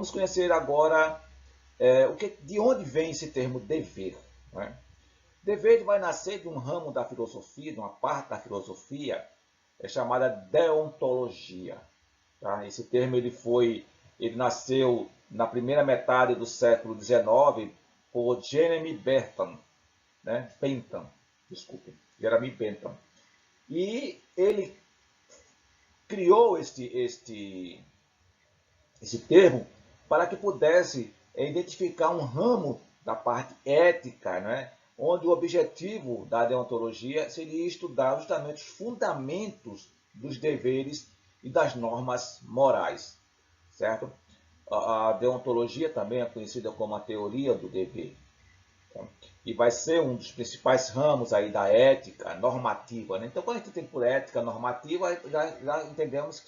vamos conhecer agora de onde vem esse termo dever. Né? Dever vai nascer de um ramo da filosofia, de uma parte da filosofia, chamada deontologia. Tá? Esse termo ele nasceu na primeira metade do século XIX por Jeremy Bentham, né? Jeremy Bentham. E ele criou esse termo para que pudesse identificar um ramo da parte ética, né? Onde o objetivo da deontologia seria estudar justamente os fundamentos dos deveres e das normas morais, certo? A deontologia também é conhecida como a teoria do dever. E vai ser um dos principais ramos aí da ética normativa. Né? Então, quando a gente tem por ética normativa, já entendemos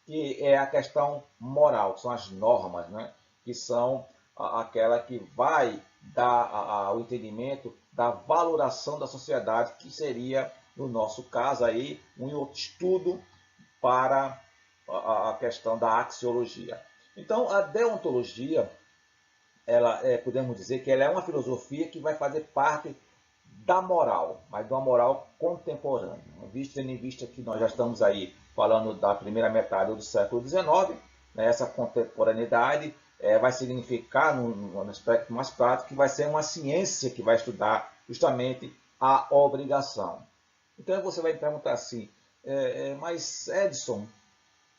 que é a questão moral, que são as normas, né? Que são aquela que vai dar o entendimento da valoração da sociedade, que seria, no nosso caso, aí, um estudo para a questão da axiologia. Então, a deontologia, podemos dizer que ela é uma filosofia que vai fazer parte da moral, mas de uma moral contemporânea. Tendo em vista que nós já estamos aí falando da primeira metade do século XIX, né, essa contemporaneidade vai significar, no aspecto mais prático, que vai ser uma ciência que vai estudar justamente a obrigação. Então você vai perguntar assim, mas Edson,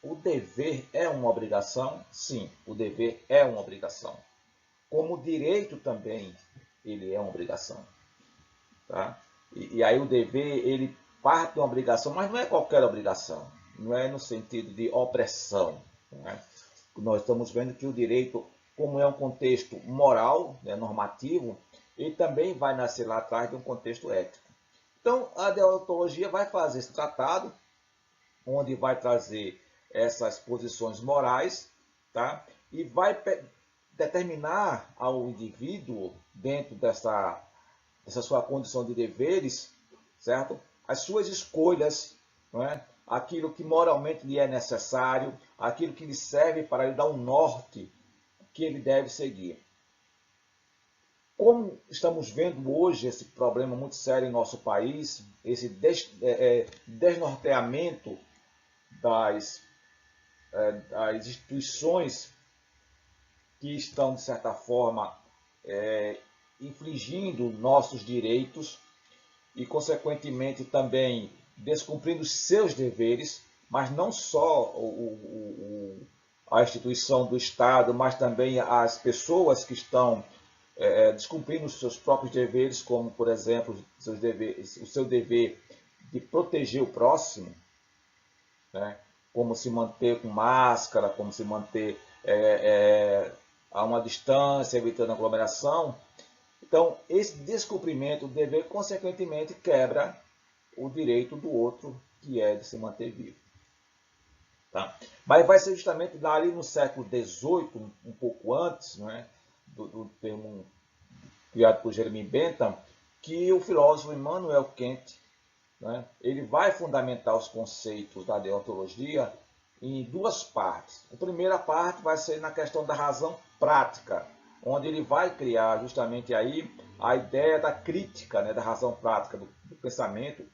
o dever é uma obrigação? Sim, o dever é uma obrigação. Como direito também, ele é uma obrigação. Tá? E aí o dever, ele parte de uma obrigação, mas não é qualquer obrigação. Não é no sentido de opressão. Né? Nós estamos vendo que o direito, como é um contexto moral, né, normativo, ele também vai nascer lá atrás de um contexto ético. Então, a deontologia vai fazer esse tratado, onde vai trazer essas posições morais, tá? E vai determinar ao indivíduo, dentro dessa sua condição de deveres, certo? As suas escolhas, não é? Aquilo que moralmente lhe é necessário, aquilo que lhe serve para lhe dar um norte que ele deve seguir. Como estamos vendo hoje esse problema muito sério em nosso país, esse desnorteamento das instituições que estão, de certa forma, infringindo nossos direitos e, consequentemente, também descumprindo seus deveres, mas não só a instituição do Estado, mas também as pessoas que estão descumprindo os seus próprios deveres, como, por exemplo, o seu dever de proteger o próximo, né? Como se manter com máscara, como se manter a uma distância, evitando aglomeração. Então, esse descumprimento do dever, consequentemente, quebra o direito do outro, que é de se manter vivo. Tá? Mas vai ser justamente ali no século XVIII, um pouco antes, né, do termo criado por Jeremy Bentham, que o filósofo Immanuel Kant, né, ele vai fundamentar os conceitos da deontologia em duas partes. A primeira parte vai ser na questão da razão prática, onde ele vai criar justamente aí a ideia da crítica, né, da razão prática do pensamento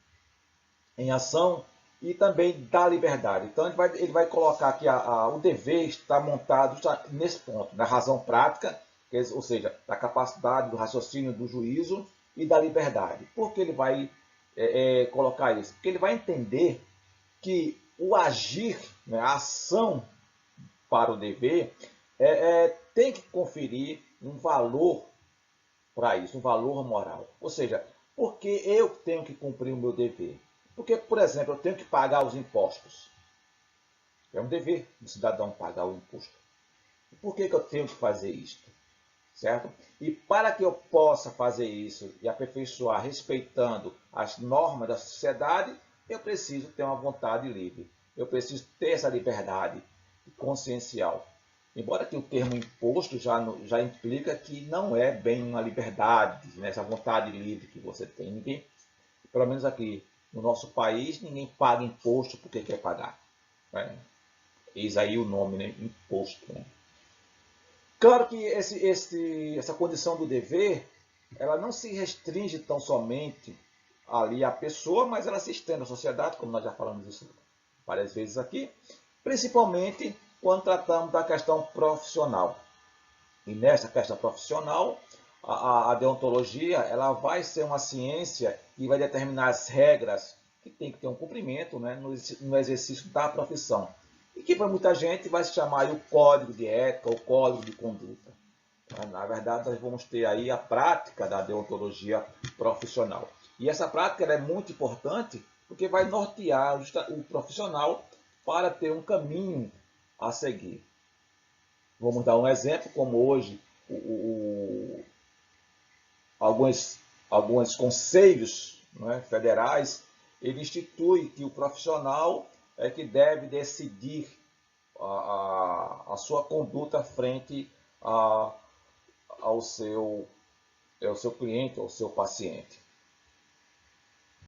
em ação e também da liberdade. Então ele vai colocar que o dever está montado nesse ponto, na razão prática, ou seja, da capacidade do raciocínio, do juízo e da liberdade. Por que ele vai colocar isso? Porque ele vai entender que o agir, né, a ação para o dever, tem que conferir um valor para isso, um valor moral. Ou seja, porque eu tenho que cumprir o meu dever? Porque, por exemplo, eu tenho que pagar os impostos. É um dever do cidadão pagar o imposto. E por que eu tenho que fazer isto? Certo? E para que eu possa fazer isso e aperfeiçoar respeitando as normas da sociedade, eu preciso ter uma vontade livre. Eu preciso ter essa liberdade consciencial. Embora que o termo imposto já implica que não é bem uma liberdade, né? Essa vontade livre que você tem. Ninguém, pelo menos aqui no nosso país, ninguém paga imposto porque quer pagar. Né? Eis aí o nome, né? Imposto. Né? Claro que essa condição do dever, ela não se restringe tão somente ali à pessoa, mas ela se estende à sociedade, como nós já falamos isso várias vezes aqui, principalmente quando tratamos da questão profissional. E nessa questão profissional, a deontologia ela vai ser uma ciência que vai determinar as regras que tem que ter um cumprimento, né, no exercício da profissão. E que para muita gente vai se chamar o código de ética, o código de conduta. Na verdade, nós vamos ter aí a prática da deontologia profissional. E essa prática é muito importante porque vai nortear o profissional para ter um caminho a seguir. Vamos dar um exemplo, como hoje alguns conselhos, né, federais, ele institui que o profissional é que deve decidir a sua conduta frente ao seu cliente, ao seu paciente.